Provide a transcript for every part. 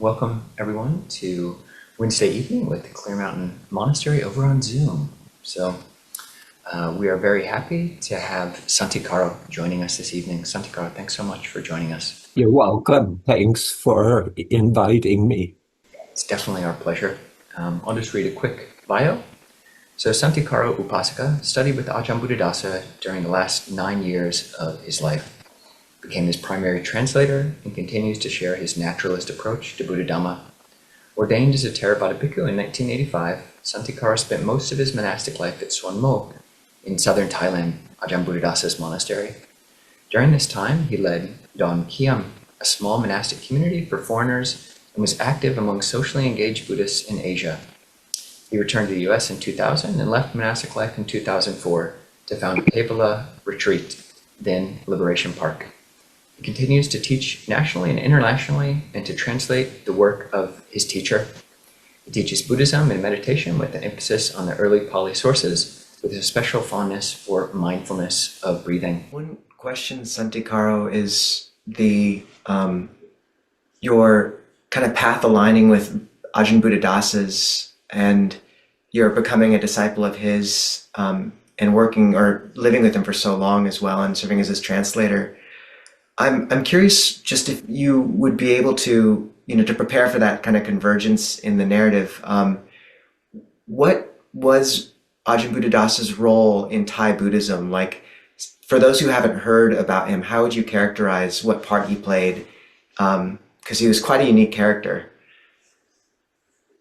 welcome everyone to Wednesday evening with the Clear Mountain Monastery over on Zoom. So we are very happy to have Santikaro joining us this evening. Santikaro, thanks so much for joining us. You're welcome. Thanks for inviting me. It's definitely our pleasure. I'll just read a quick bio. So Santikaro Upāsaka studied with Ajahn Buddhadasa during the last 9 years of his life, became his primary translator, and continues to share his naturalist approach to Buddha-Dhamma. Ordained as a Theravada Bhikkhu in 1985, Santikaro spent most of his monastic life at Suan Mokkh in southern Thailand, Ajahn Buddhadasa's monastery. During this time, he led Dawn Kiam, a small monastic community for foreigners, and was active among socially engaged Buddhists in Asia. He returned to the US in 2000 and left monastic life in 2004 to found Kevala Retreat, then Liberation Park. He continues to teach nationally and internationally and to translate the work of his teacher. He teaches Buddhism and meditation with an emphasis on the early Pali sources, with a special fondness for mindfulness of breathing. One question, Santikaro, is your kind of path aligning with Ajahn Buddhadasa's, and you're becoming a disciple of his and working or living with him for so long as well and serving as his translator. I'm curious just if you would be able to, to prepare for that kind of convergence in the narrative. What was Ajahn Buddhadasa's role in Thai Buddhism? Like, for those who haven't heard about him, how would you characterize what part he played? Because he was quite a unique character.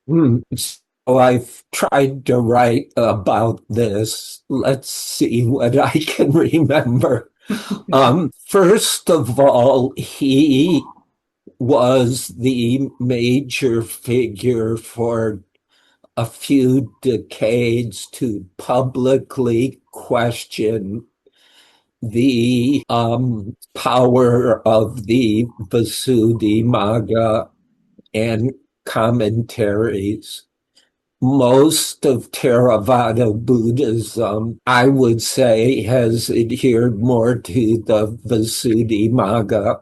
So I've tried to write about this. Let's see what I can remember. First of all, he was the major figure for a few decades to publicly question the power of the Visuddhimagga and commentaries. Most of Theravada Buddhism, I would say, has adhered more to the Visuddhimagga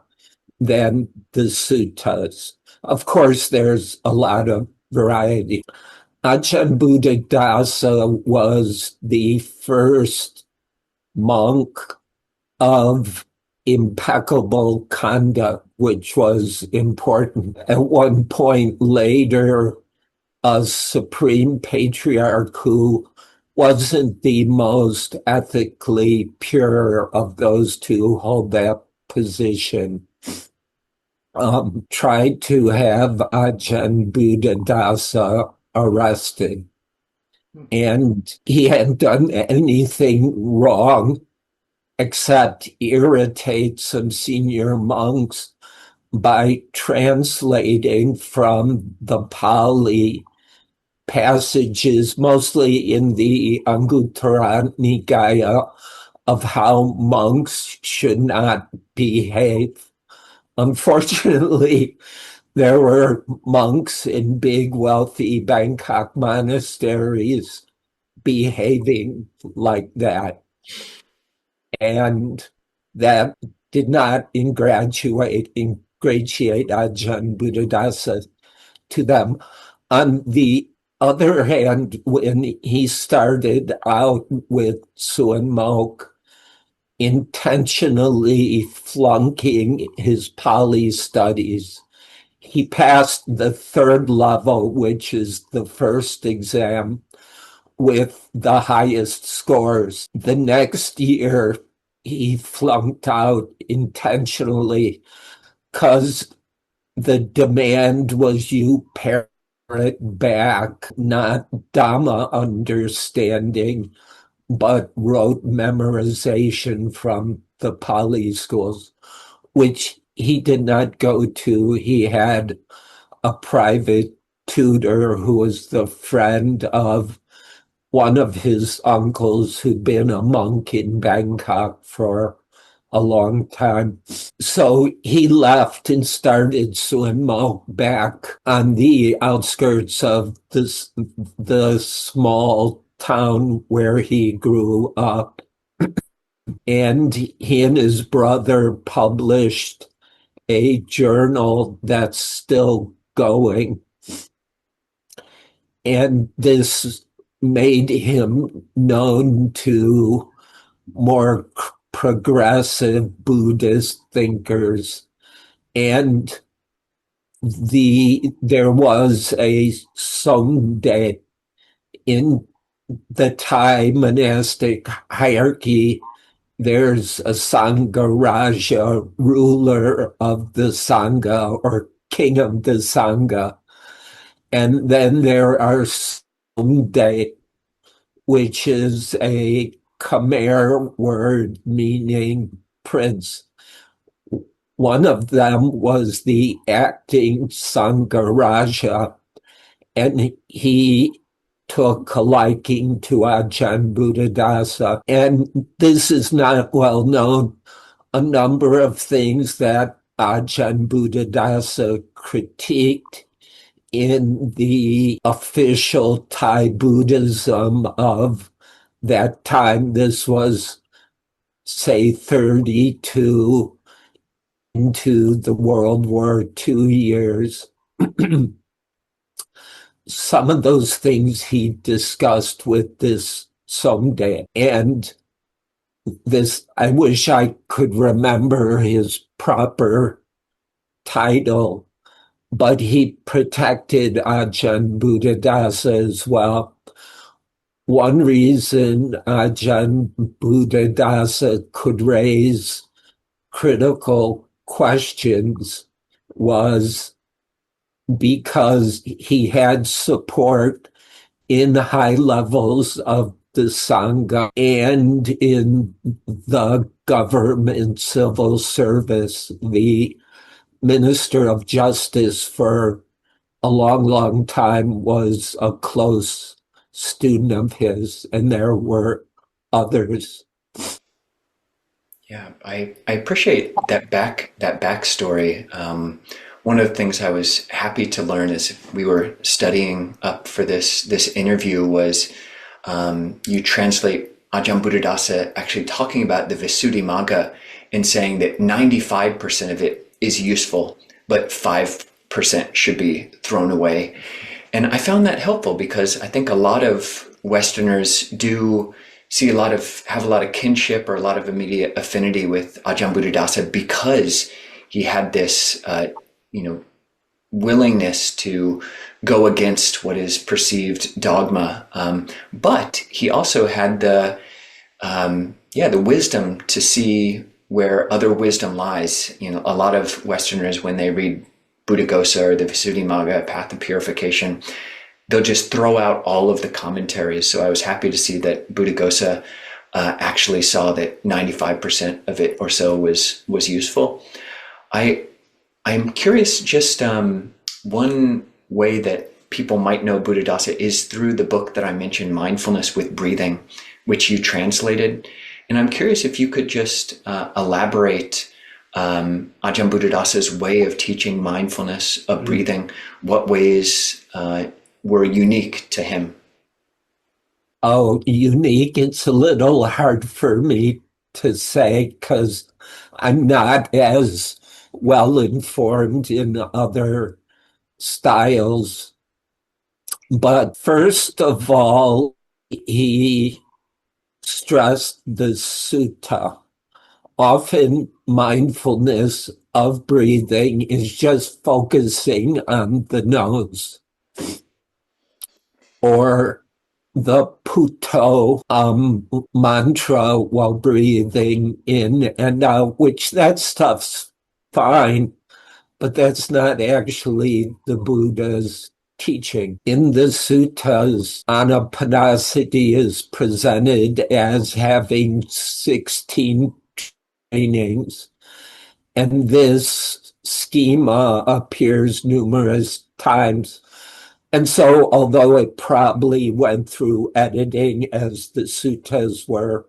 than the suttas. Of course, there's a lot of variety. Ajahn Buddhadasa was the first monk of impeccable conduct, which was important. At one point later, a supreme patriarch who wasn't the most ethically pure of those two hold that position, tried to have Ajahn Buddhadasa arrested. And he hadn't done anything wrong except irritate some senior monks by translating from the Pali passages, mostly in the Anguttara Nikaya, of how monks should not behave. Unfortunately, there were monks in big, wealthy Bangkok monasteries behaving like that. And that did not ingratiate Ajahn Buddhadasa to them. On the other hand, when he started out with Suan Mokkh, intentionally flunking his Pali studies, he passed the third level, which is the first exam, with the highest scores. The next year, he flunked out intentionally because the demand was you parrot back not Dhamma understanding, but rote memorization from the Pali schools, which he did not go to. He had a private tutor who was the friend of one of his uncles who'd been a monk in Bangkok for a long time. So he left and started Suan Mokkh back on the outskirts of the small town where he grew up. And he and his brother published a journal that's still going. And this made him known to more progressive Buddhist thinkers. And there was a Songde in the Thai monastic hierarchy. There's a Sangha Raja, ruler of the Sangha or king of the Sangha. And then there are Songde, which is a Khmer word meaning prince. One of them was the acting Sangha Raja, and he took a liking to Ajahn Buddhadasa. And this is not well known. A number of things that Ajahn Buddhadasa critiqued in the official Thai Buddhism of that time. This was, say, 32 into the World War II years. Some of those things he discussed with this Songde. And this, I wish I could remember his proper title, but he protected Ajahn Buddhadasa as well. One reason Ajahn Buddhadasa could raise critical questions was because he had support in high levels of the Sangha and in the government civil service. The Minister of Justice for a long, long time was a close student of his, and there were others. Yeah, I appreciate that backstory. One of the things I was happy to learn as we were studying up for this interview was you translate Ajahn Buddhadasa actually talking about the Visuddhimagga and saying that 95% of it is useful, but 5% should be thrown away. And I found that helpful because I think a lot of Westerners do have a lot of kinship or a lot of immediate affinity with Ajahn Buddhadasa because he had this, willingness to go against what is perceived dogma. But he also had the wisdom to see where other wisdom lies. A lot of Westerners, when they read Buddhaghosa or the Visuddhimagga, Path of Purification, they'll just throw out all of the commentaries. So I was happy to see that Buddhaghosa actually saw that 95% of it or so was useful. I'm curious, just one way that people might know Buddhadasa is through the book that I mentioned, Mindfulness with Breathing, which you translated. And I'm curious if you could just elaborate Ajahn Buddhadasa's way of teaching mindfulness of breathing. What ways were unique to him? Oh, unique. It's a little hard for me to say because I'm not as well informed in other styles. But first of all, he stressed the sutta. Often mindfulness of breathing is just focusing on the nose or the Puto mantra while breathing in and out, which that stuff's fine, but that's not actually the Buddha's teaching. In the suttas, anapanasati is presented as having 16 trainings, and this schema appears numerous times. And so, although it probably went through editing as the suttas were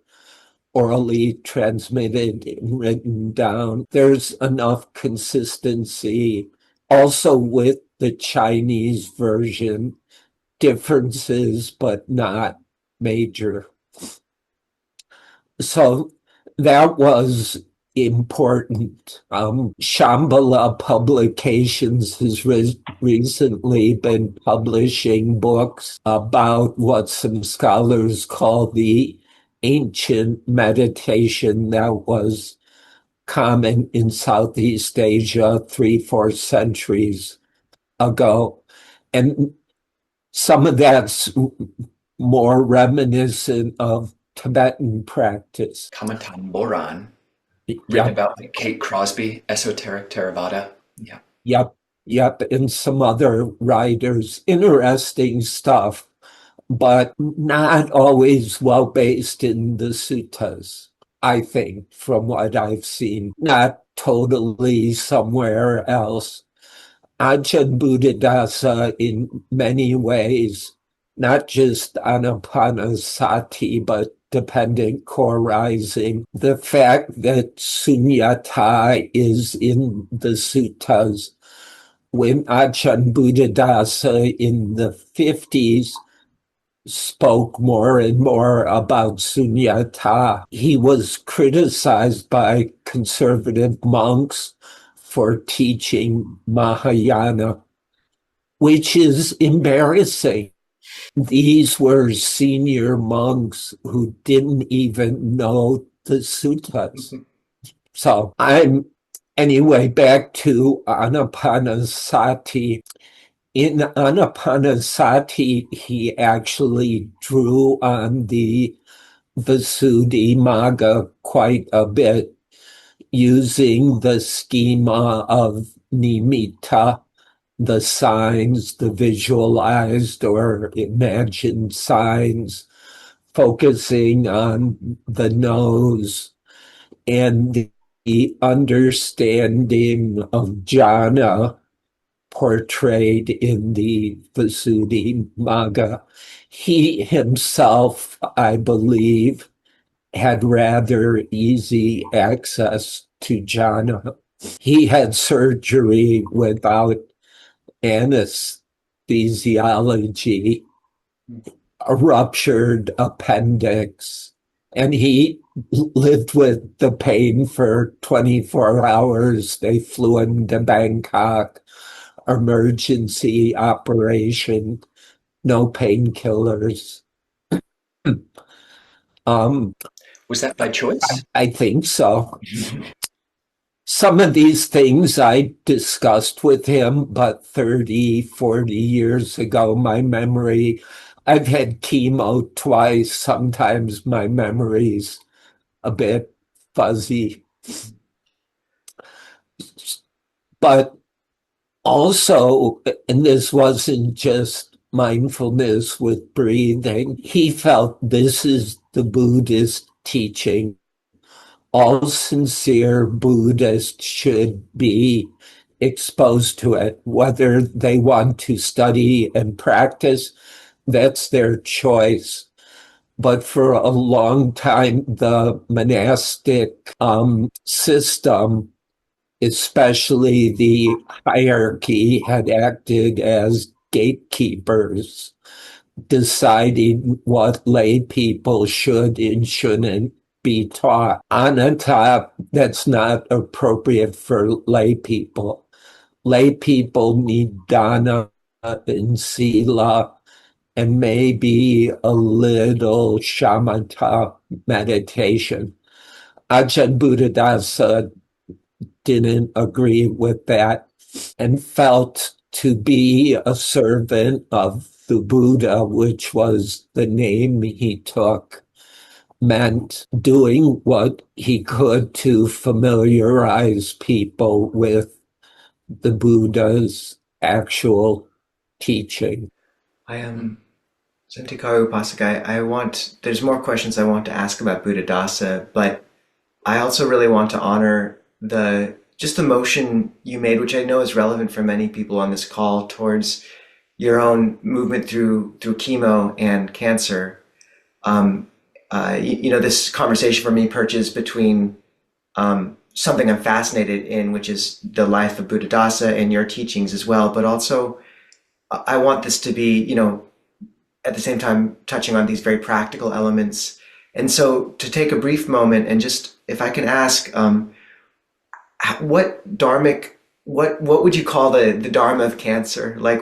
orally transmitted and written down, there's enough consistency. Also with the Chinese version, differences, but not major. So that was important. Shambhala Publications has recently been publishing books about what some scholars call the ancient meditation that was common in Southeast Asia 3-4 centuries ago. And some of that's more reminiscent of Tibetan practice. Kamatam Boran, written Yep, about by Kate Crosby, Esoteric Theravada. Yeah. yep, and some other writers. Interesting stuff, but not always well-based in the suttas, I think, from what I've seen. Not totally somewhere else. Ajahn Buddhadasa, in many ways, not just anapanasati, but dependent core rising. The fact that sunyata is in the suttas. When Ajahn Buddhadasa in the 50s spoke more and more about sunyata, he was criticized by conservative monks for teaching Mahayana, which is embarrassing. These were senior monks who didn't even know the suttas. So anyway, back to Anapanasati. In Anapanasati, he actually drew on the Visuddhimagga quite a bit, using the schema of nimitta, the signs, the visualized or imagined signs, focusing on the nose and the understanding of jhana portrayed in the Visuddhimagga. He himself, I believe, had rather easy access to jhana. He had surgery without anesthesiology, a ruptured appendix, and he lived with the pain for 24 hours. They flew him to Bangkok, emergency operation, no painkillers. Was that by choice? I think so. Some of these things I discussed with him, but 30, 40 years ago, my memory, I've had chemo twice. Sometimes my memory's a bit fuzzy. But also, and this wasn't just mindfulness with breathing, he felt this is the Buddhist teaching. All sincere Buddhists should be exposed to it, whether they want to study and practice, that's their choice. But for a long time, the monastic system, especially the hierarchy, had acted as gatekeepers, deciding what lay people should and shouldn't be taught. Anatta, that's not appropriate for lay people. Lay people need dana and sila and maybe a little shamatha meditation. Ajahn Buddhadasa didn't agree with that and felt to be a servant of the Buddha, which was the name he took, meant doing what he could to familiarize people with the Buddha's actual teaching. I am Santikaro Upāsaka. There's more questions I want to ask about Buddhadasa, but I also really want to honor the motion you made, which I know is relevant for many people on this call, towards your own movement through chemo and cancer. This conversation for me perches between something I'm fascinated in, which is the life of Buddhadasa and your teachings as well, but also I want this to be, at the same time touching on these very practical elements. And so to take a brief moment and just, if I can ask, what dharmic, what would you call the dharma of cancer? Like,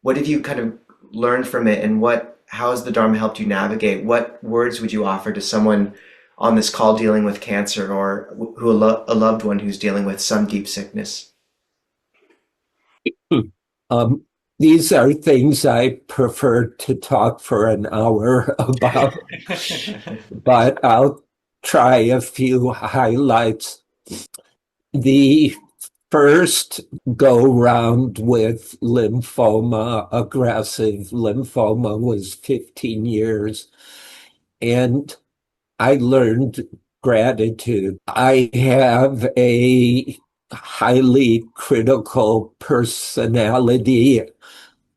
what have you kind of learned from it, and how has the dharma helped you navigate? What words would you offer to someone on this call dealing with cancer, or who a loved one who's dealing with some deep sickness? Um, these are things I prefer to talk for an hour about, but I'll try a few highlights. The first go round with lymphoma, aggressive lymphoma, was 15 years. And I learned gratitude. I have a highly critical personality.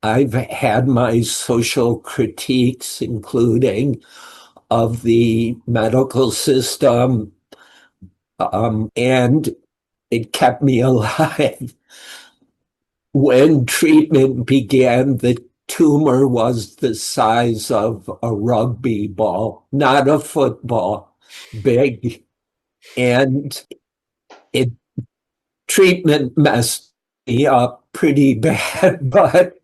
I've had my social critiques, including of the medical system, and it kept me alive. When treatment began, the tumor was the size of a rugby ball, not a football, big. And treatment messed me up pretty bad, but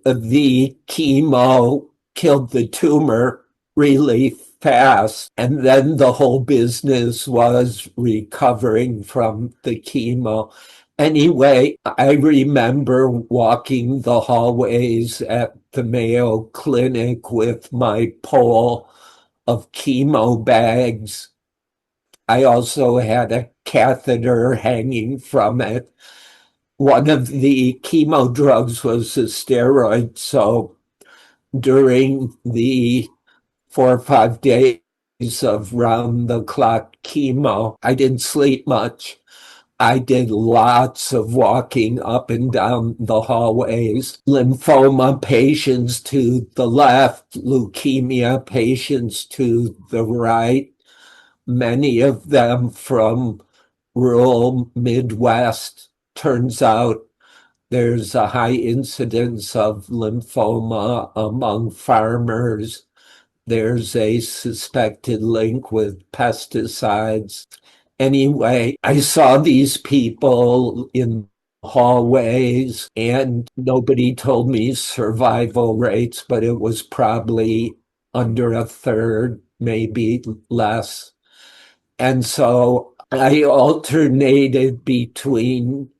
the chemo killed the tumor really fast. And then the whole business was recovering from the chemo. Anyway, I remember walking the hallways at the Mayo Clinic with my pole of chemo bags. I also had a catheter hanging from it. One of the chemo drugs was a steroid, so during the 4 or 5 days of round-the-clock chemo, I didn't sleep much. I did lots of walking up and down the hallways. Lymphoma patients to the left, leukemia patients to the right, many of them from rural Midwest. Turns out there's a high incidence of lymphoma among farmers. There's a suspected link with pesticides. Anyway, I saw these people in hallways, and nobody told me survival rates, but it was probably under a third, maybe less. And so I alternated between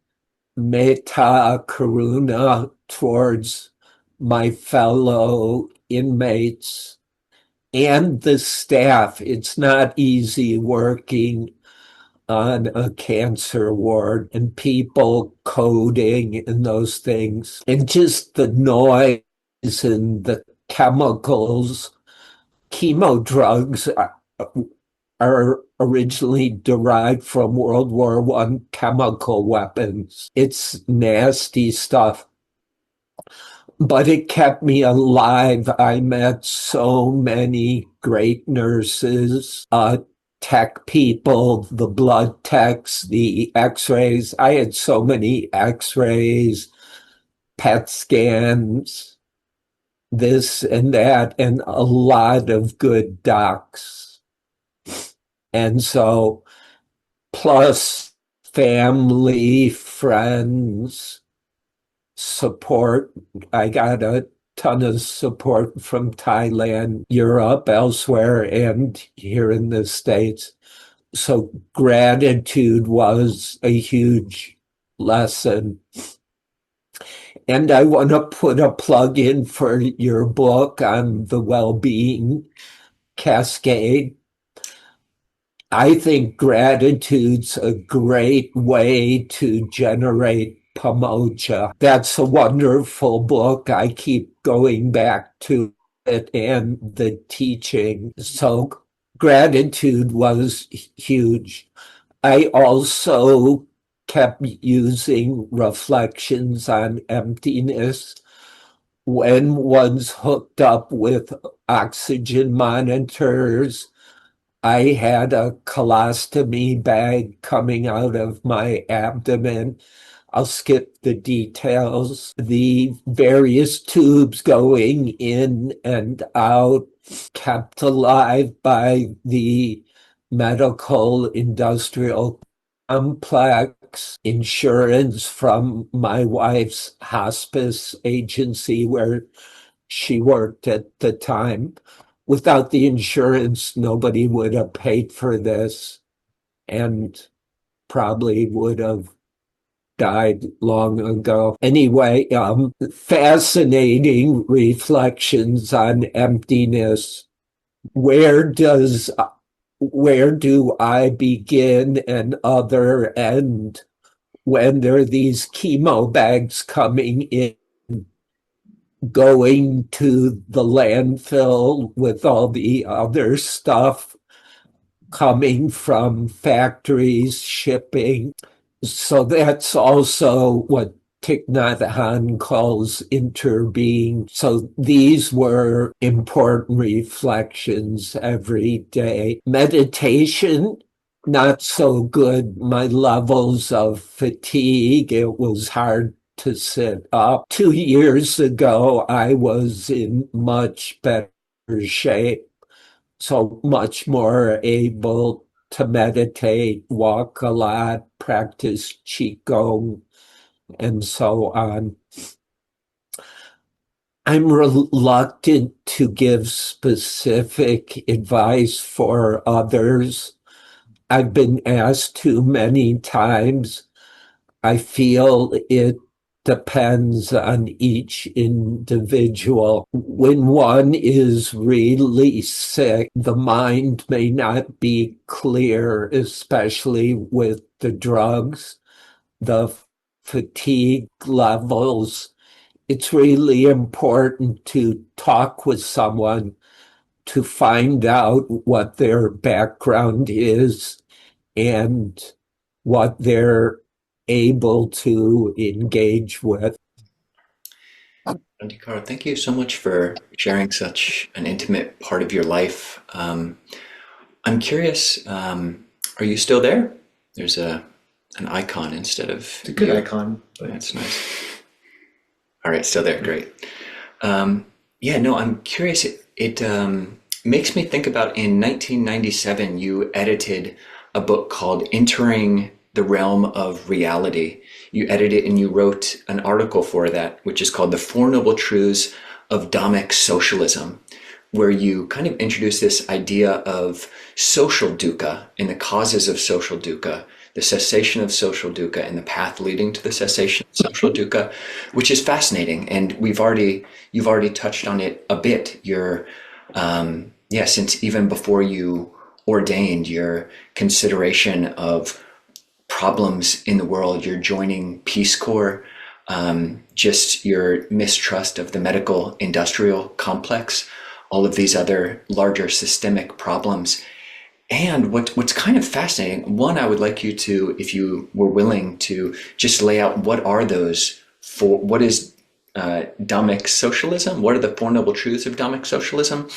metta, karuna towards my fellow inmates and the staff. It's not easy working on a cancer ward, and people coding and those things, and just the noise and the chemicals. Chemo drugs are originally derived from World War I chemical weapons. It's nasty stuff, but it kept me alive. I met so many great nurses, tech people, the blood techs, the x-rays. I had so many x-rays, PET scans, this and that, and a lot of good docs. And so, plus family, friends, support. I got a ton of support from Thailand, Europe, elsewhere, and here in the States. So gratitude was a huge lesson. And I want to put a plug in for your book on the well-being cascade. I think gratitude's a great way to generate pamocha. That's a wonderful book. I keep going back to it and the teaching. So gratitude was huge. I also kept using reflections on emptiness. When one's hooked up with oxygen monitors, I had a colostomy bag coming out of my abdomen. I'll skip the details. The various tubes going in and out, kept alive by the medical industrial complex insurance from my wife's hospice agency where she worked at the time. Without the insurance, nobody would have paid for this and probably would have died long ago. Anyway, fascinating reflections on emptiness. Where do I begin and other end when there are these chemo bags coming in, going to the landfill with all the other stuff coming from factories, shipping? So that's also what Thich Nhat Hanh calls interbeing. So these were important reflections every day. Meditation, not so good. My levels of fatigue, it was hard to sit up. 2 years ago, I was in much better shape, so much more able to meditate, walk a lot, practice Qigong, and so on. I'm reluctant to give specific advice for others. I've been asked too many times. I feel it depends on each individual. When one is really sick, the mind may not be clear, especially with the drugs, the fatigue levels. It's really important to talk with someone to find out what their background is and what they're able to engage with. Santikaro, thank you so much for sharing such an intimate part of your life. I'm curious, are you still there? There's an icon instead of... It's a good icon. But... That's nice. All right, still there, great. I'm curious. It makes me think about, in 1997, you edited a book called Entering the Realm of Reality. You edited and you wrote an article for that, which is called The Four Noble Truths of Dhammic Socialism, where you kind of introduce this idea of social dukkha and the causes of social dukkha, the cessation of social dukkha and the path leading to the cessation of social dukkha, which is fascinating. And you've already touched on it a bit. Since even before you ordained, your consideration of problems in the world, you're joining Peace Corps, just your mistrust of the medical industrial complex, all of these other larger systemic problems. And what's kind of fascinating, one, I would like you to, if you were willing to, just lay out what is Dhammic Socialism? What are the Four Noble Truths of Dhammic Socialism?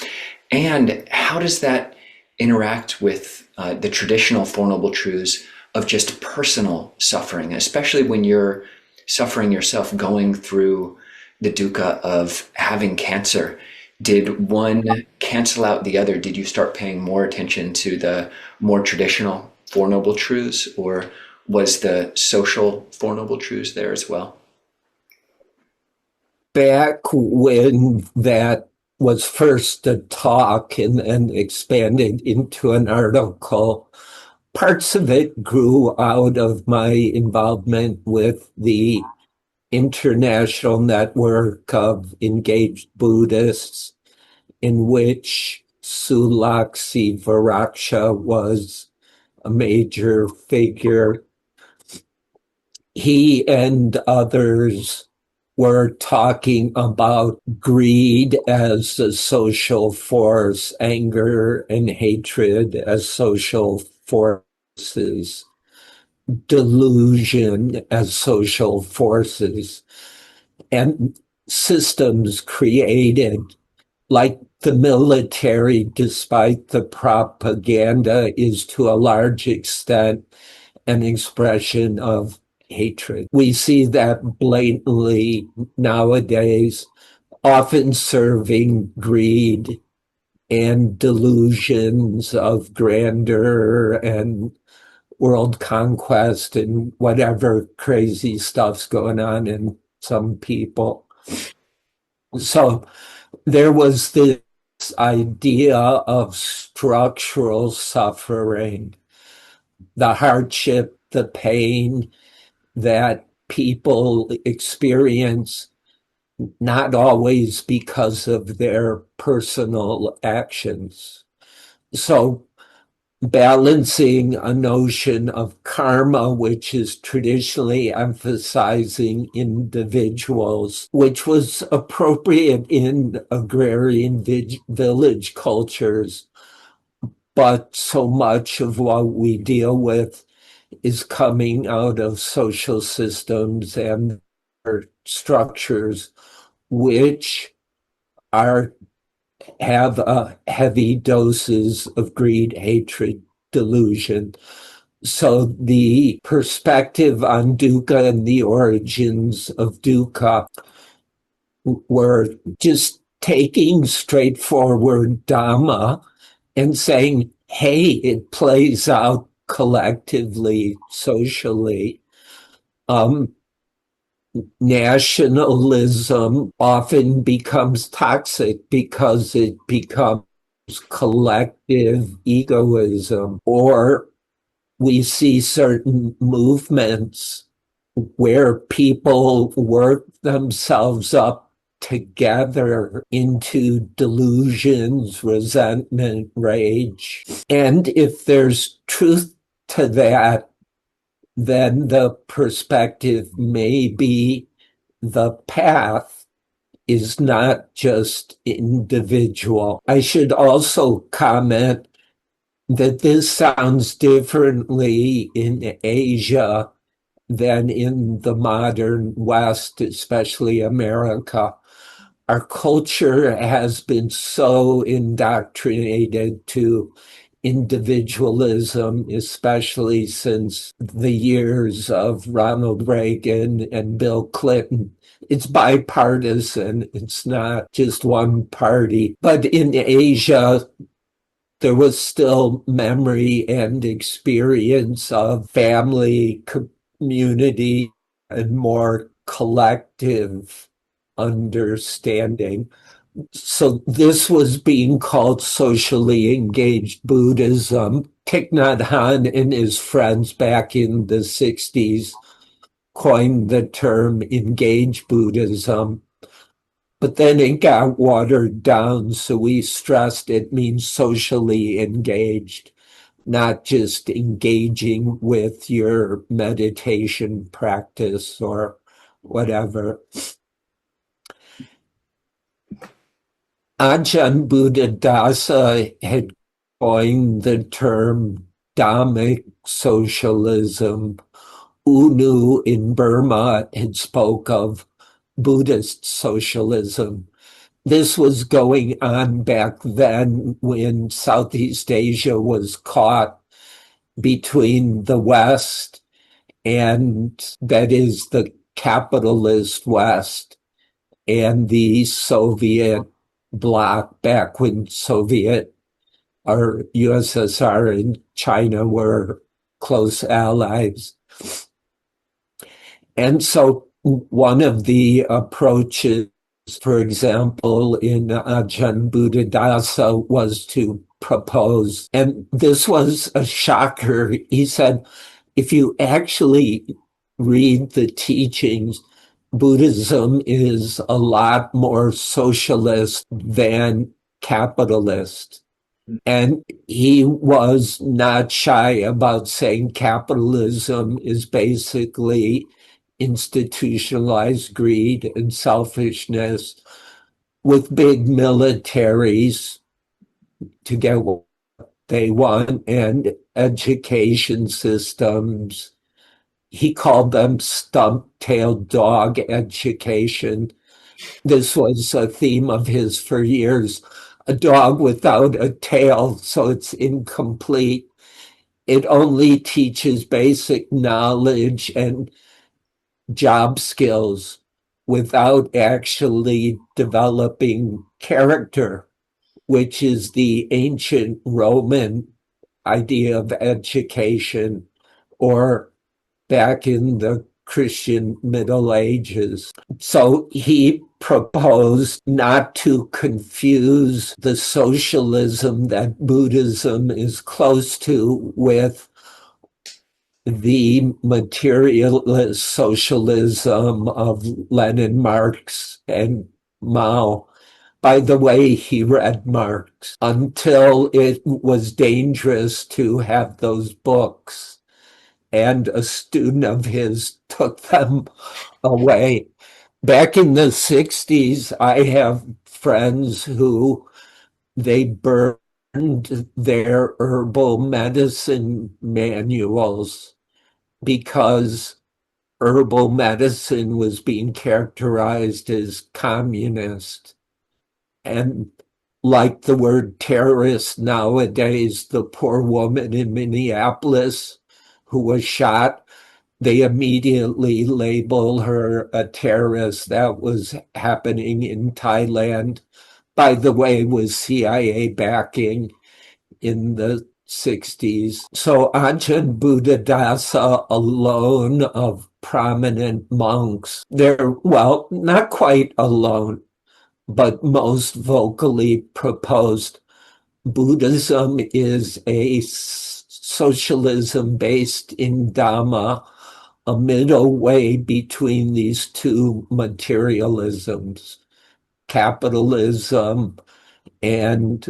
And how does that interact with the traditional Four Noble Truths of just personal suffering, especially when you're suffering yourself, going through the dukkha of having cancer? Did one cancel out the other? Did you start paying more attention to the more traditional Four Noble Truths, or was the social Four Noble Truths there as well? Back when that was first a talk and then expanded into an article, parts of it grew out of my involvement with the international network of engaged Buddhists, in which Sulaksi Viraksha was a major figure. He and others were talking about greed as a social force, anger and hatred as social forces, delusion as social forces, and systems created like the military, despite the propaganda, is to a large extent an expression of hatred. We see that blatantly nowadays, often serving greed and delusions of grandeur and world conquest and whatever crazy stuff's going on in some people. So there was this idea of structural suffering, the hardship, the pain that people experience, not always because of their personal actions. So balancing a notion of karma, which is traditionally emphasizing individuals, which was appropriate in agrarian village cultures, but so much of what we deal with is coming out of social systems and structures which have heavy doses of greed, hatred, delusion. So the perspective on dukkha and the origins of dukkha were just taking straightforward Dhamma and saying, hey, it plays out collectively, socially. Nationalism often becomes toxic because it becomes collective egoism, or we see certain movements where people work themselves up together into delusions, resentment, rage. And if there's truth to that, then the perspective may be the path is not just individual. I should also comment that this sounds differently in Asia than in the modern West, especially America. Our culture has been so indoctrinated to individualism, especially since the years of Ronald Reagan and Bill Clinton. It's bipartisan. It's not just one party. But in Asia, there was still memory and experience of family, community, and more collective understanding. So this was being called socially engaged Buddhism. Thich Nhat Hanh and his friends back in the 60s coined the term engaged Buddhism. But then it got watered down, so we stressed it means socially engaged, not just engaging with your meditation practice or whatever. Ajahn Buddhadasa had coined the term Dhammic Socialism. U in Burma had spoke of Buddhist socialism. This was going on back then when Southeast Asia was caught between the West and, that is, the capitalist West and the Soviet bloc, back when Soviet or USSR and China were close allies. And so one of the approaches, for example, in Ajahn Buddhadasa was to propose, and this was a shocker. He said, if you actually read the teachings, Buddhism is a lot more socialist than capitalist. And he was not shy about saying capitalism is basically institutionalized greed and selfishness with big militaries to get what they want and education systems. He called them stump-tailed dog education. This was a theme of his for years. A dog without a tail, so it's incomplete. It only teaches basic knowledge and job skills without actually developing character, which is the ancient Roman idea of education. or back in the Christian Middle Ages. So he proposed not to confuse the socialism that Buddhism is close to with the materialist socialism of Lenin, Marx, and Mao. By the way, he read Marx until it was dangerous to have those books, and a student of his took them away. Back in the 60s, I have friends who they burned their herbal medicine manuals because herbal medicine was being characterized as communist. And like the word terrorist nowadays, the poor woman in Minneapolis who was shot, they immediately label her a terrorist. That was happening in Thailand, by the way, with CIA backing in the 60s. So Ajahn Buddhadasa, alone of prominent monks, they're, well, not quite alone, but most vocally proposed Buddhism is a socialism based in Dhamma, a middle way between these two materialisms, capitalism and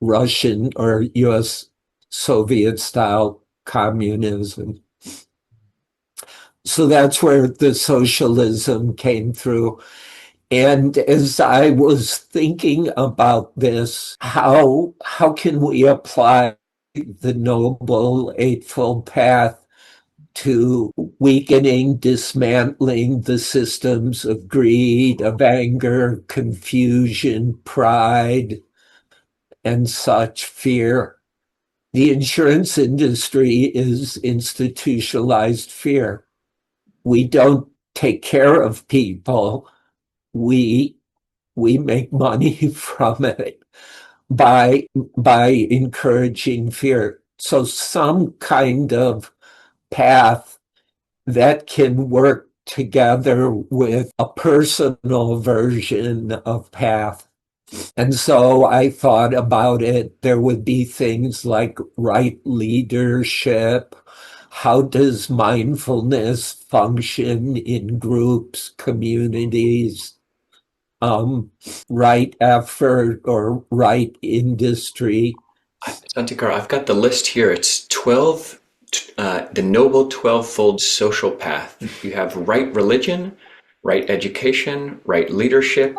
Russian or US Soviet style communism. So that's where the socialism came through. And as I was thinking about this, how can we apply the Noble Eightfold Path to weakening, dismantling the systems of greed, of anger, confusion, pride, and such, fear? The insurance industry is institutionalized fear. We don't take care of people. We make money from it by encouraging fear. So some kind of path that can work together with a personal version of path. And so I thought about it. There would be things like right leadership. How does mindfulness function in groups, communities? Right effort or right industry. Santikaro, I've got the list here. It's 12, the Noble 12-fold social path. You have right religion, right education, right leadership,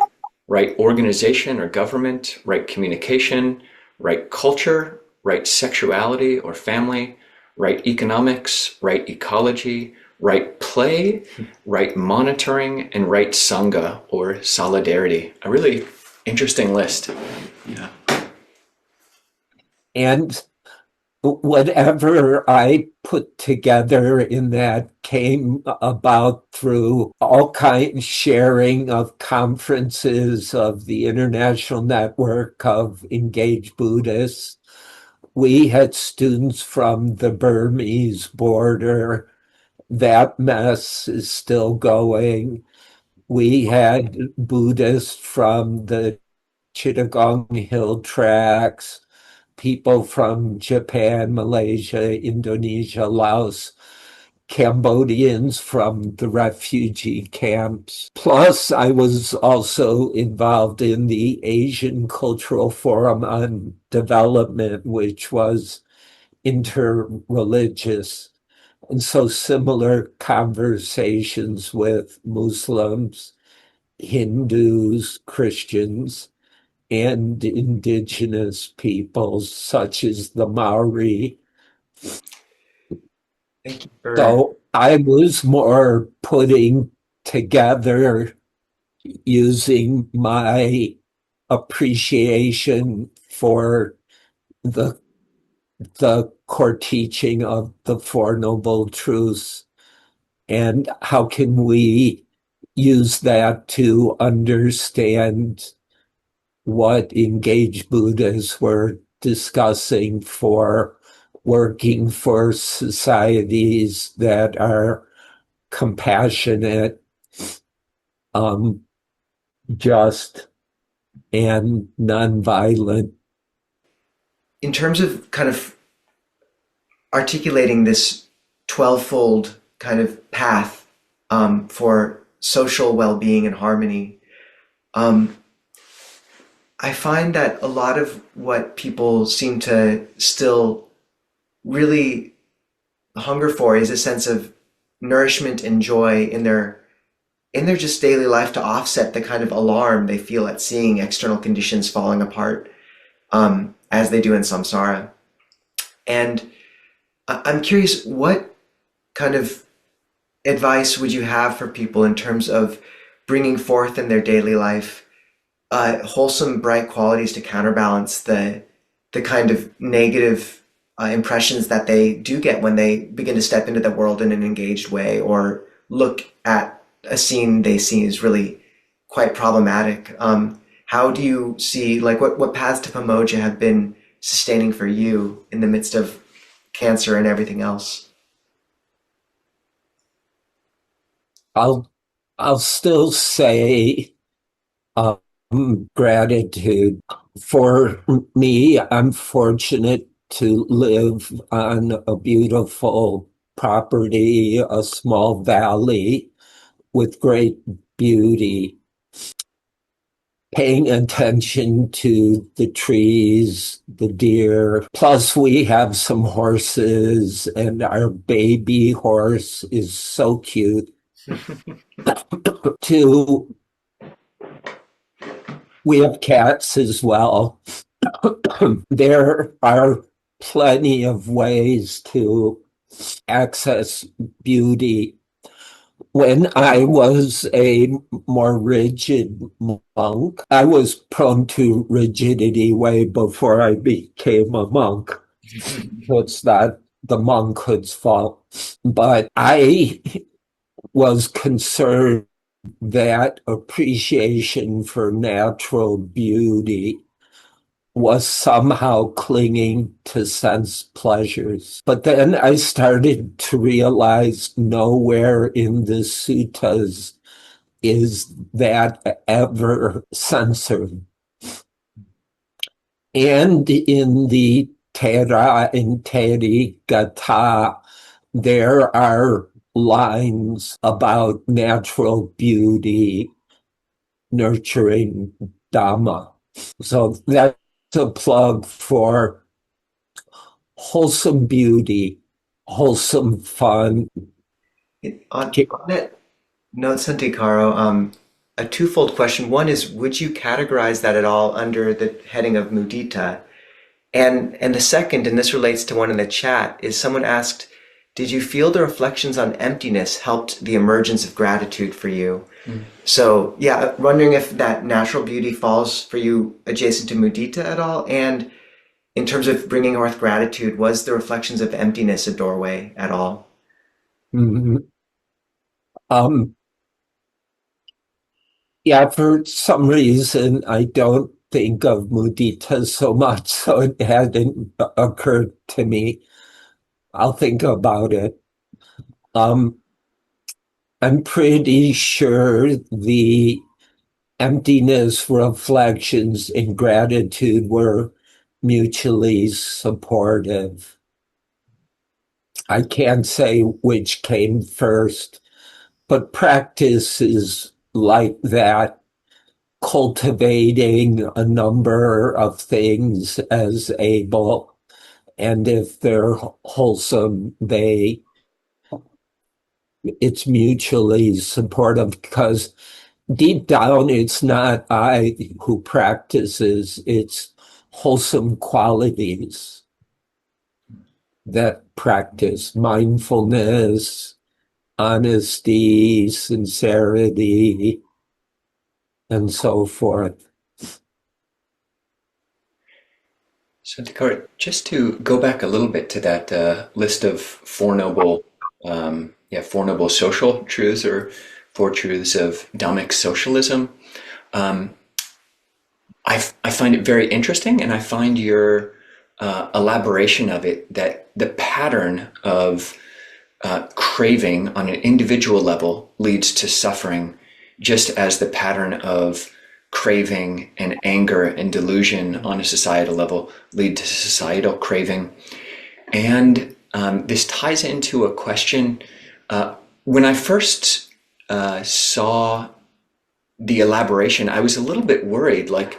right organization or government, right communication, right culture, right sexuality or family, right economics, right ecology, right play, right monitoring, and right sangha or solidarity. A really interesting list. Yeah. And whatever I put together in that came about through all kinds sharing of conferences of the International Network of Engaged Buddhists. We had students from the Burmese border. That mess is still going. We had Buddhists from the Chittagong Hill Tracts, people from Japan, Malaysia, Indonesia, Laos, Cambodians from the refugee camps. Plus, I was also involved in the Asian Cultural Forum on Development, which was interreligious. And so similar conversations with Muslims, Hindus, Christians, and indigenous peoples such as the Maori. Thank you for... So I was more putting together using my appreciation for the core teaching of the Four Noble Truths, and how can we use that to understand what engaged Buddhists were discussing for working for societies that are compassionate, just, and nonviolent. In terms of kind of articulating this 12-fold kind of path for social well-being and harmony, I find that a lot of what people seem to still really hunger for is a sense of nourishment and joy in their just daily life to offset the kind of alarm they feel at seeing external conditions falling apart, as they do in samsara. And I'm curious, what kind of advice would you have for people in terms of bringing forth in their daily life wholesome, bright qualities to counterbalance the kind of negative impressions that they do get when they begin to step into the world in an engaged way, or look at a scene they see is really quite problematic? How do you see, like, what paths to Pamoja have been sustaining for you in the midst of cancer and everything else? I'll still say gratitude. For me, I'm fortunate to live on a beautiful property, a small valley with great beauty. Paying attention to the trees, the deer. Plus, we have some horses, and our baby horse is so cute. We have cats as well. There are plenty of ways to access beauty. When I was a more rigid monk, I was prone to rigidity way before I became a monk. So it's not the monkhood's fault. But I was concerned that appreciation for natural beauty was somehow clinging to sense pleasures. But then I started to realize nowhere in the suttas is that ever censored. And in the Thera and Therigatha, there are lines about natural beauty nurturing Dhamma. So that's a plug for wholesome beauty, wholesome fun. On that note, Santikaro, a twofold question. One is, would you categorize that at all under the heading of mudita? And the second, and this relates to one in the chat, is someone asked, did you feel the reflections on emptiness helped the emergence of gratitude for you? So yeah, wondering if that natural beauty falls for you adjacent to mudita at all, and in terms of bringing forth gratitude, was the reflections of emptiness a doorway at all? Mm-hmm. Yeah, for some reason, I don't think of mudita so much, so it hadn't occurred to me. I'll think about it. I'm pretty sure the emptiness reflections and gratitude were mutually supportive. I can't say which came first, but practice is like that, cultivating a number of things as able, and if they're wholesome, it's mutually supportive, because deep down, it's not I who practices, it's wholesome qualities that practice mindfulness, honesty, sincerity, and so forth. Santikaro, just to go back a little bit to that list of Four Noble Social Truths, or Four Truths of Dhammic Socialism. I find it very interesting, and I find your elaboration of it, that the pattern of craving on an individual level leads to suffering, just as the pattern of craving and anger and delusion on a societal level lead to societal craving. And this ties into a question. When I first saw the elaboration, I was a little bit worried. Like,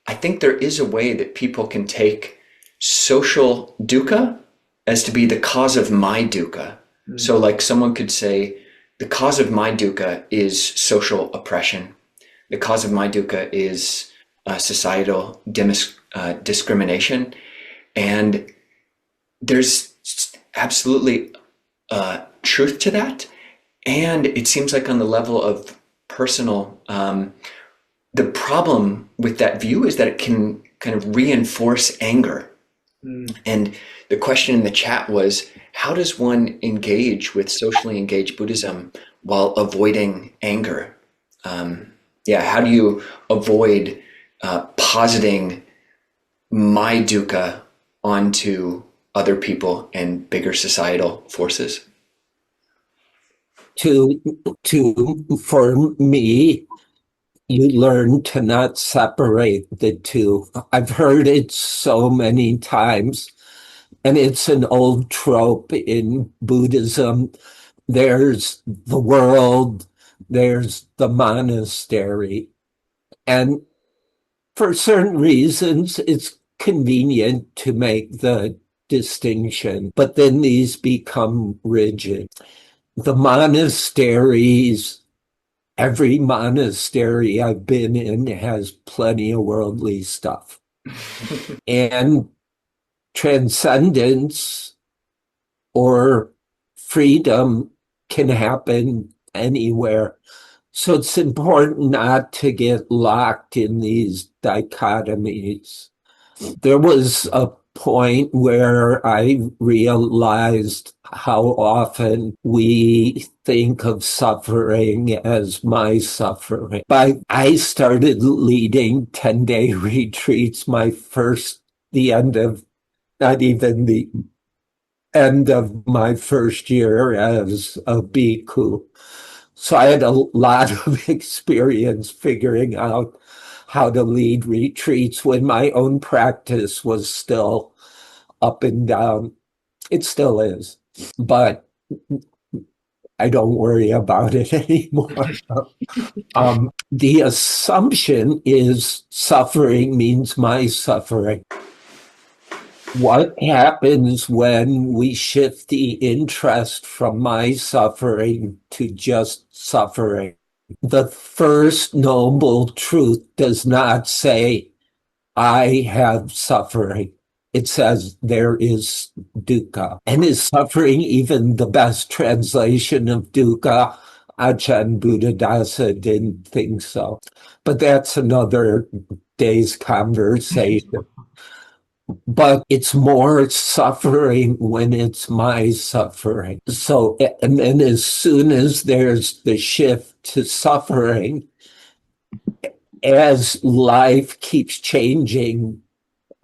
I think there is a way that people can take social dukkha as to be the cause of my dukkha. So like someone could say, the cause of my dukkha is social oppression. The cause of my dukkha is societal discrimination. And there's absolutely truth to that. And it seems like on the level of personal, the problem with that view is that it can kind of reinforce anger. And the question in the chat was, how does one engage with socially engaged Buddhism while avoiding anger? How do you avoid positing my dukkha onto other people and bigger societal forces? For me, you learn to not separate the two. I've heard it so many times, and it's an old trope in Buddhism. There's the world, there's the monastery. And for certain reasons, it's convenient to make the distinction, but then these become rigid. The monasteries, every monastery I've been in has plenty of worldly stuff. And transcendence or freedom can happen anywhere. So it's important not to get locked in these dichotomies. There was a point where I realized how often we think of suffering as my suffering. I started leading 10-day retreats, the end of my first year as a bhikkhu. So I had a lot of experience figuring out how to lead retreats when my own practice was still up and down. It still is, but I don't worry about it anymore. The assumption is suffering means my suffering. What happens when we shift the interest from my suffering to just suffering? The first noble truth does not say, I have suffering. It says there is dukkha. And is suffering even the best translation of dukkha? Ajahn Buddhadasa didn't think so. But that's another day's conversation. But it's more suffering when it's my suffering. So, and then as soon as there's the shift to suffering, as life keeps changing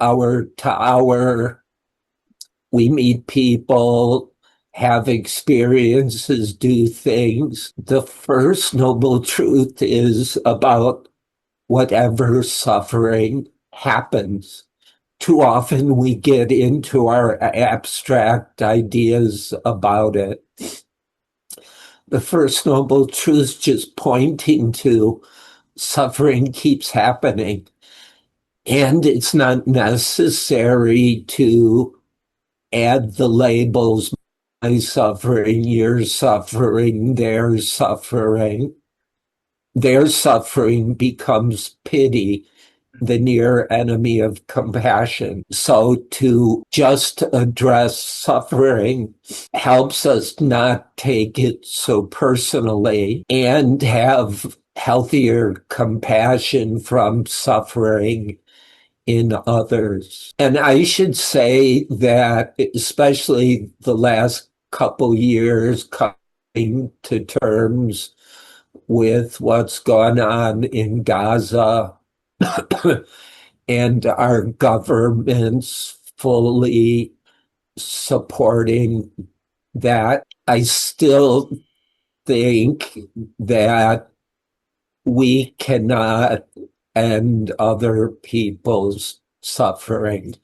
hour to hour, we meet people, have experiences, do things. The first noble truth is about whatever suffering happens. Too often we get into our abstract ideas about it. The first noble truth just pointing to suffering keeps happening. And it's not necessary to add the labels, my suffering, your suffering, their suffering. Their suffering becomes pity, the near enemy of compassion. So to just address suffering helps us not take it so personally and have healthier compassion from suffering in others. And I should say that especially the last couple years, coming to terms with what's gone on in Gaza, and our governments fully supporting that. I still think that we cannot end other people's suffering.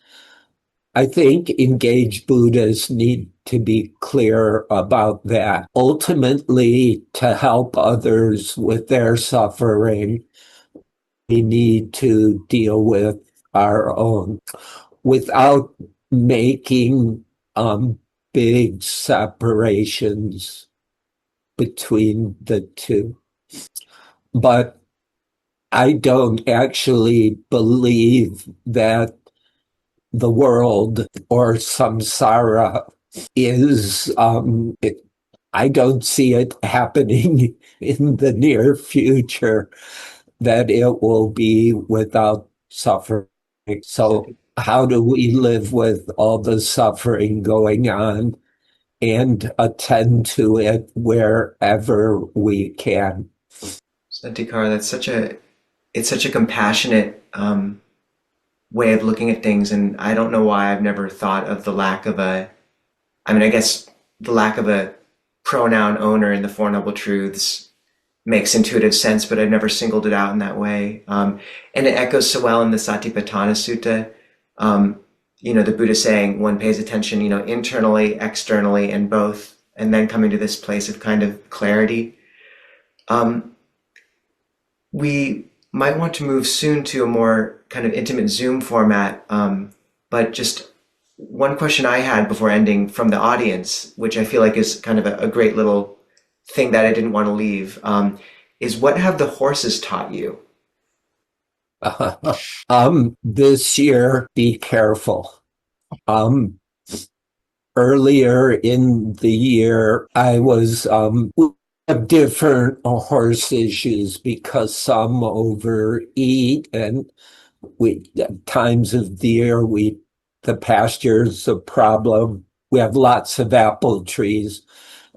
I think engaged Buddhists need to be clear about that. Ultimately, to help others with their suffering, we need to deal with our own without making big separations between the two. But I don't actually believe that the world or samsara is, I don't see it happening in the near future, that it will be without suffering. So how do we live with all the suffering going on and attend to it wherever we can? Santikaro, it's such a compassionate way of looking at things, and I don't know why I've never thought of the lack of I guess the lack of a pronoun owner in the Four Noble Truths makes intuitive sense, but I've never singled it out in that way. And it echoes so well in the Satipatthana Sutta. The Buddha saying one pays attention, internally, externally, and both, and then coming to this place of kind of clarity. We might want to move soon to a more kind of intimate Zoom format, but just one question I had before ending from the audience, which I feel like is kind of a great little thing that I didn't want to leave, is what have the horses taught you? This year, be careful. Earlier in the year, I was have different horse issues because some overeat, and at times of the year the pasture's a problem. We have lots of apple trees,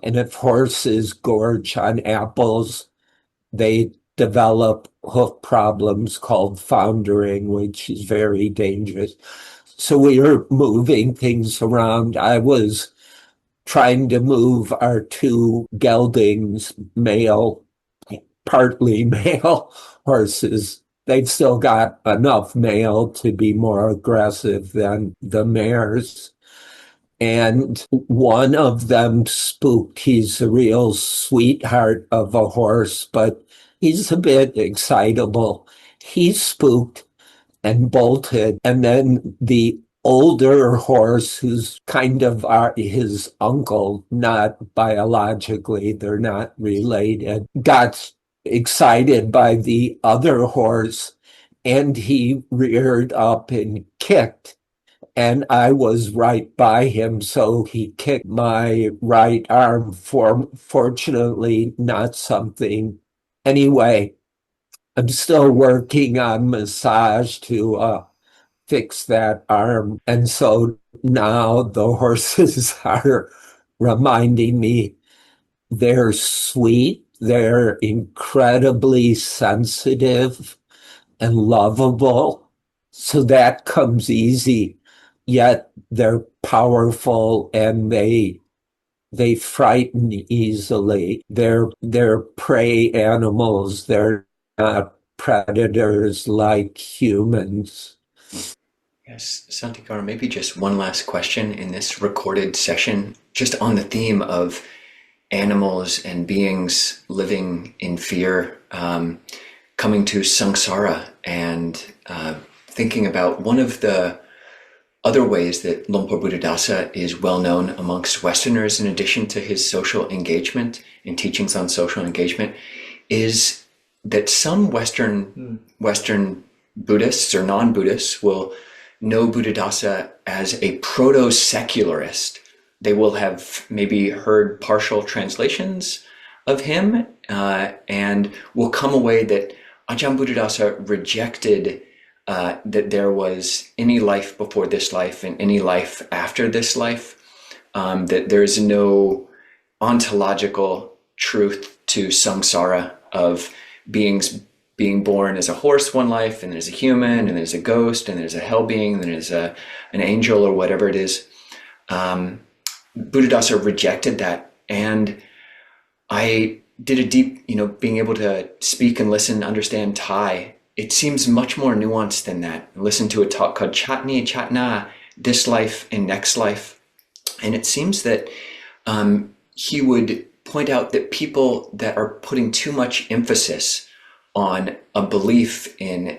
and if horses gorge on apples, they develop hoof problems called foundering, which is very dangerous. So we were moving things around. I was trying to move our two geldings, partly male horses. They've still got enough male to be more aggressive than the mares. And one of them spooked. He's a real sweetheart of a horse, but he's a bit excitable. He spooked and bolted. And then the older horse, who's kind of his uncle, not biologically, they're not related, got excited by the other horse, and he reared up and kicked. And I was right by him, so he kicked my right arm, fortunately not something. Anyway, I'm still working on massage to fix that arm. And so now the horses are reminding me they're sweet, they're incredibly sensitive and lovable. So that comes easy, yet they're powerful and they frighten easily. They're prey animals. They're not predators like humans. Yes, Santikaro, maybe just one last question in this recorded session, just on the theme of animals and beings living in fear, coming to saṃsāra and thinking about one of the other ways that Lumpur Buddhadasa is well known amongst Westerners, in addition to his social engagement and teachings on social engagement, is that some Western Buddhists or non-Buddhists will know Buddhadasa as a proto-secularist. They will have maybe heard partial translations of him and will come away that Ajahn Buddhadasa rejected that there was any life before this life and any life after this life, that there's no ontological truth to samsara of beings being born as a horse one life, and there's a human, and there's a ghost, and there's a hell being, and there's an angel, or whatever it is. Buddhadasa rejected that. And I did a deep, being able to speak and listen and understand Thai. It seems much more nuanced than that. Listen to a talk called Chatni, Chatna, This Life and Next Life. And it seems that he would point out that people that are putting too much emphasis on a belief in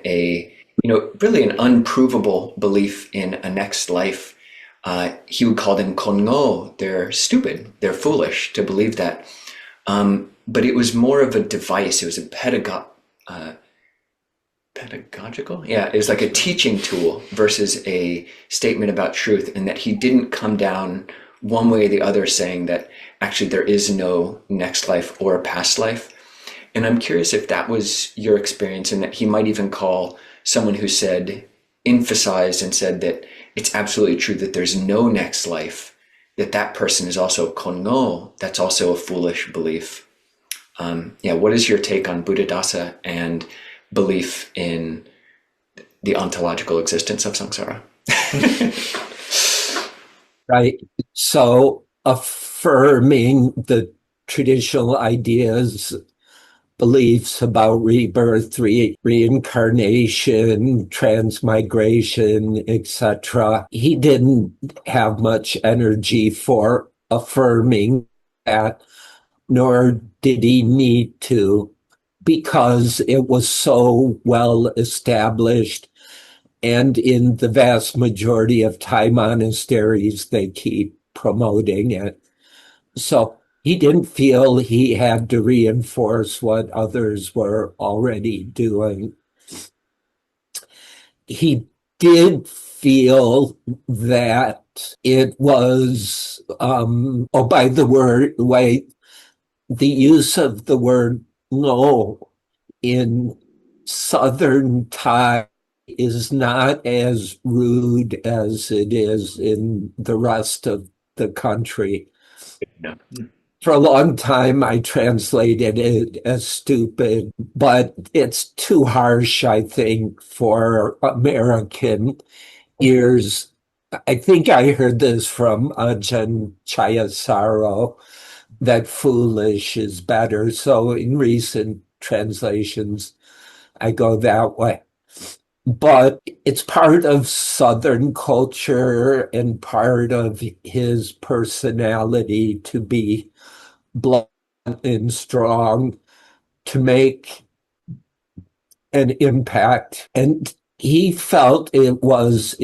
really an unprovable belief in a next life, he would call them kongo. They're stupid, they're foolish to believe that. But it was more of a device. It was a pedagogical? Yeah, it was like a teaching tool versus a statement about truth, and that he didn't come down one way or the other saying that actually there is no next life or a past life. And I'm curious if that was your experience, and that he might even call someone who emphasized and said that it's absolutely true that there's no next life, that person is also kongo, that's also a foolish belief. What is your take on Buddhadasa and belief in the ontological existence of samsara? Right. So affirming the traditional ideas, beliefs about rebirth, reincarnation, transmigration, etc. He didn't have much energy for affirming that, nor did he need to, because it was so well established. And in the vast majority of Thai monasteries, they keep promoting it. So he didn't feel he had to reinforce what others were already doing. He did feel that it was, by the way, the use of the word no in Southern Thai is not as rude as it is in the rest of the country. No. For a long time, I translated it as stupid, but it's too harsh, I think, for American ears. I think I heard this from Ajahn Chayasaro, that foolish is better. So in recent translations, I go that way. But it's part of Southern culture and part of his personality to be blunt and strong, to make an impact. And he felt it was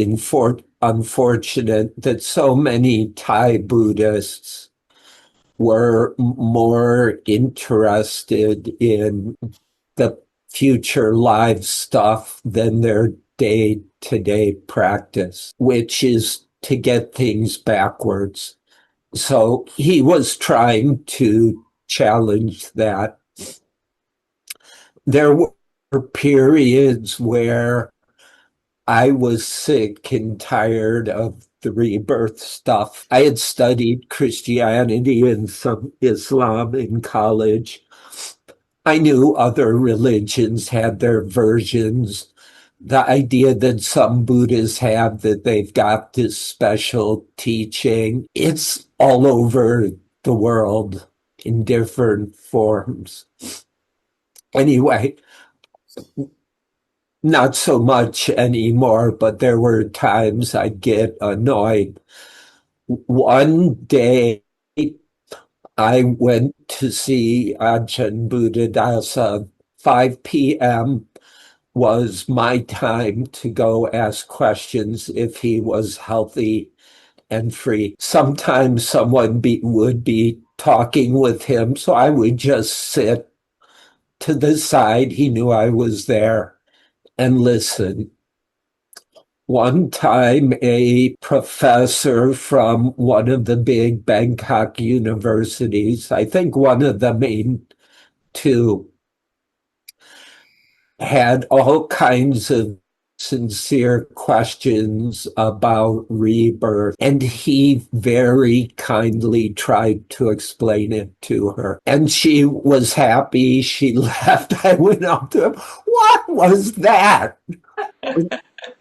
unfortunate that so many Thai Buddhists were more interested in the future live stuff than their day-to-day practice, which is to get things backwards. So he was trying to challenge that. There were periods where I was sick and tired of the rebirth stuff. I had studied Christianity and some Islam in college. I knew other religions had their versions. The idea that some Buddhists have that they've got this special teaching, it's all over the world in different forms. Anyway, not so much anymore, but there were times I'd get annoyed. One day, I went to see Ajahn Buddhadasa. 5 p.m. was my time to go ask questions if he was healthy and free. Sometimes someone would be talking with him, so I would just sit to the side. He knew I was there and listen. One time, a professor from one of the big Bangkok universities, I think one of the main two, had all kinds of sincere questions about rebirth, and he very kindly tried to explain it to her. And she was happy. She left. I went up to him. What was that?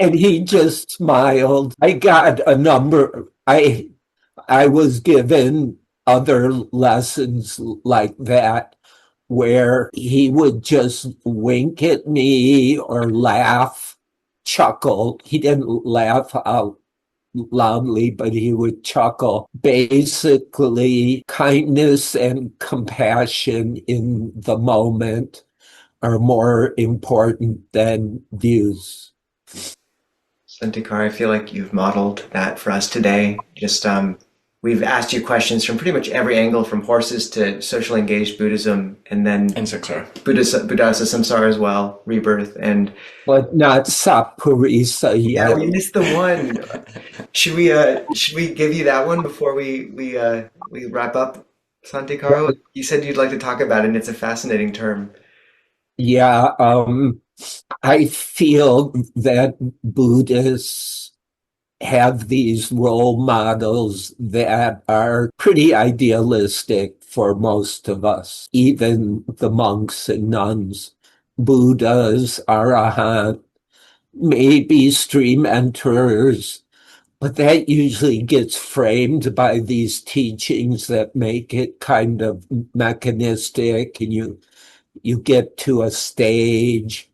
And he just smiled. I got a number. I I was given other lessons like that where he would just wink at me or laugh, chuckle. He didn't laugh out loudly, but he would chuckle. Basically, kindness and compassion in the moment are more important than views. Santikaro, I feel like you've modeled that for us today. Just we've asked you questions from pretty much every angle, from horses to socially engaged Buddhism, and then saṃsāra. Buddhadasa samsāra as well, rebirth, and but not sappurisa yet. yeah, we missed the one. Should we give you that one before we wrap up, Santikaro? You said you'd like to talk about it, and it's a fascinating term. Yeah, I feel that Buddhists have these role models that are pretty idealistic for most of us, even the monks and nuns. Buddhas, Arahant, maybe stream enterers, but that usually gets framed by these teachings that make it kind of mechanistic, and you get to a stage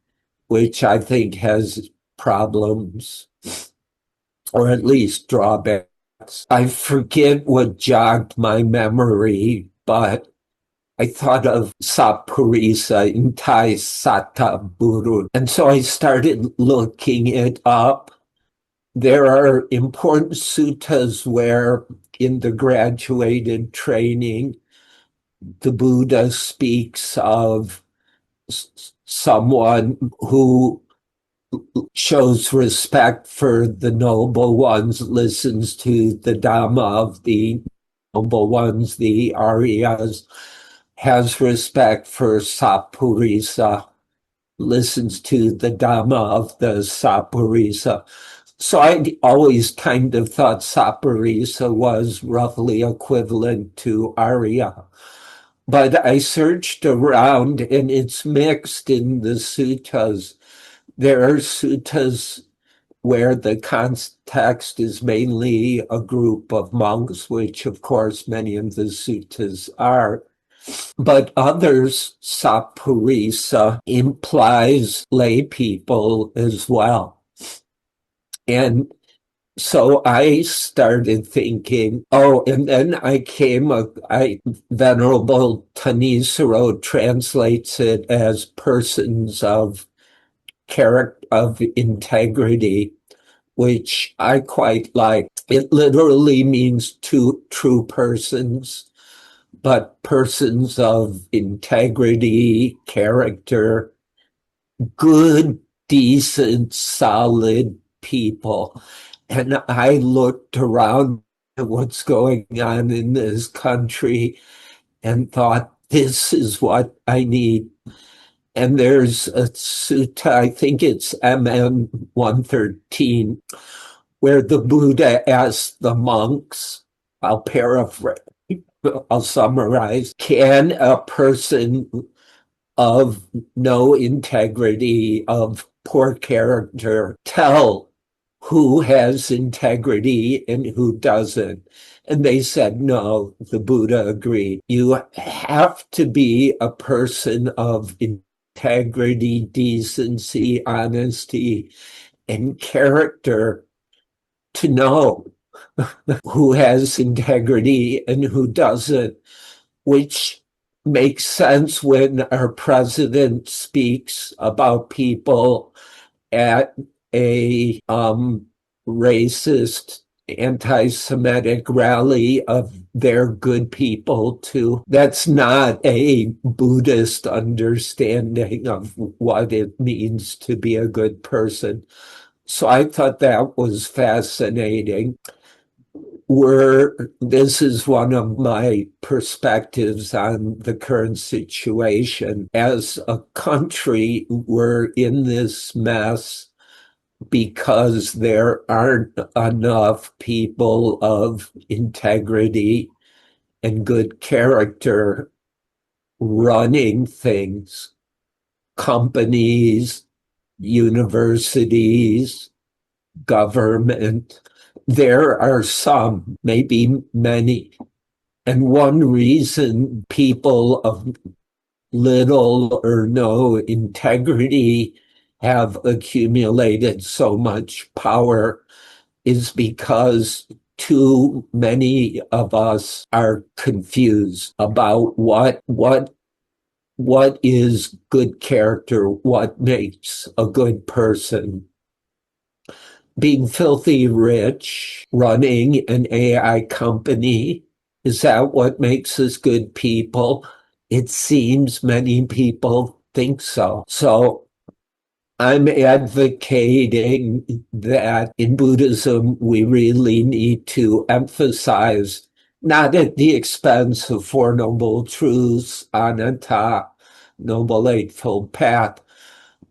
which I think has problems, or at least drawbacks. I forget what jogged my memory, but I thought of sappurisa in Thai Sata Buru. And so I started looking it up. There are important suttas where in the graduated training, the Buddha speaks of someone who shows respect for the noble ones, listens to the Dhamma of the noble ones, the Aryas, has respect for sappurisa, listens to the Dhamma of the sappurisa. So I always kind of thought sappurisa was roughly equivalent to Arya. But I searched around and it's mixed in the suttas. There are suttas where the context is mainly a group of monks, which of course many of the suttas are. But others, sappurisa implies lay people as well. And so I started thinking, and then Venerable Tanisaro translates it as persons of character, of integrity, which I quite like. It literally means two true persons, but persons of integrity, character, good, decent, solid people. And I looked around at what's going on in this country and thought, this is what I need. And there's a sutta, I think it's MN 113, where the Buddha asked the monks, I'll paraphrase, I'll summarize, can a person of no integrity, of poor character, tell who has integrity and who doesn't? And they said, no, the Buddha agreed. You have to be a person of integrity, decency, honesty, and character to know who has integrity and who doesn't, which makes sense when our president speaks about people at a racist, anti-Semitic rally of they're good people too. That's not a Buddhist understanding of what it means to be a good person. So I thought that was fascinating. This is one of my perspectives on the current situation. As a country, we're in this mess because there aren't enough people of integrity and good character running things, companies, universities, government. there are some, maybe many. And one reason people of little or no integrity have accumulated so much power is because too many of us are confused about what is good character, what makes a good person. Being filthy rich, running an AI company, is that what makes us good people? It seems many people think so. So I'm advocating that in Buddhism, we really need to emphasize, not at the expense of Four Noble Truths, anatta, Noble Eightfold Path,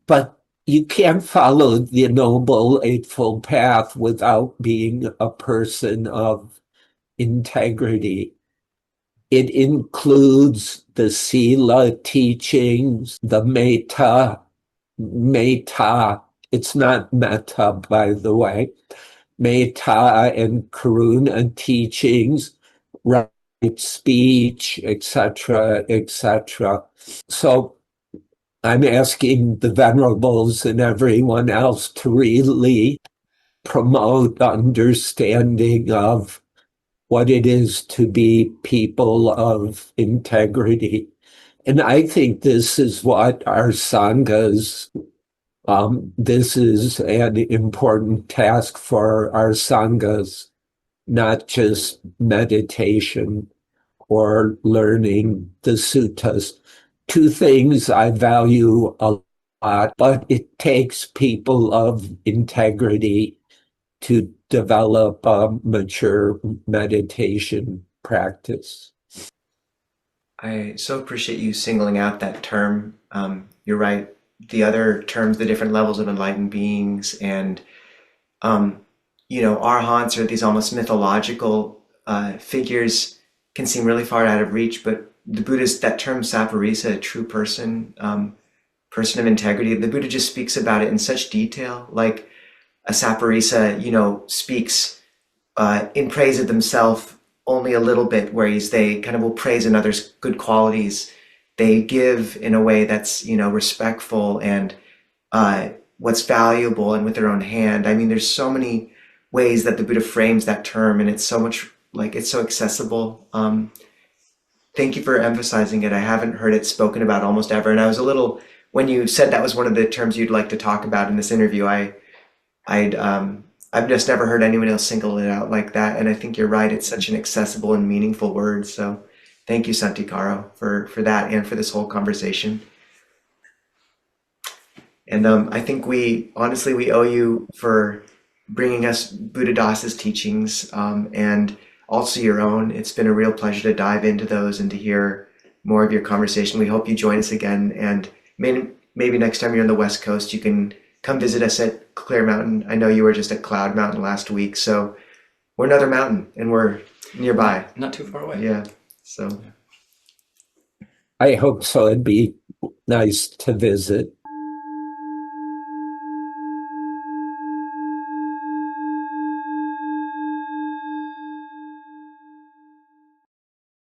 but you can't follow the Noble Eightfold Path without being a person of integrity. It includes the Sila teachings, the Metta, it's not Metta, by the way, Metta and Karuna teachings, right speech, etc., etc. So I'm asking the Venerables and everyone else to really promote understanding of what it is to be people of integrity. And I think this is what our sanghas, this is an important task for our sanghas, not just meditation or learning the suttas. Two things I value a lot, but it takes people of integrity to develop a mature meditation practice. I so appreciate you singling out that term. You're right. The other terms, the different levels of enlightened beings, and arhants, or these almost mythological figures, can seem really far out of reach. But the Buddhist, that term sappurisa, a true person, person of integrity, the Buddha just speaks about it in such detail. Like a sappurisa, speaks in praise of themselves only a little bit, whereas they kind of will praise another's good qualities. They give in a way that's, respectful and what's valuable and with their own hand. I mean, there's so many ways that the Buddha frames that term, and it's so much, it's so accessible. Thank you for emphasizing it. I haven't heard it spoken about almost ever. And I was a little, when you said that was one of the terms you'd like to talk about in this interview, I've just never heard anyone else single it out like that. And I think you're right. It's such an accessible and meaningful word. So thank you, Santikaro, for that and for this whole conversation. And I think we owe you for bringing us Buddhadasa's teachings and also your own. It's been a real pleasure to dive into those and to hear more of your conversation. We hope you join us again. And maybe next time you're on the West Coast, you can come visit us at Clear Mountain. I know you were just at Cloud Mountain last week, so we're another mountain and we're nearby. Not too far away. Yeah. So I hope so. It'd be nice to visit.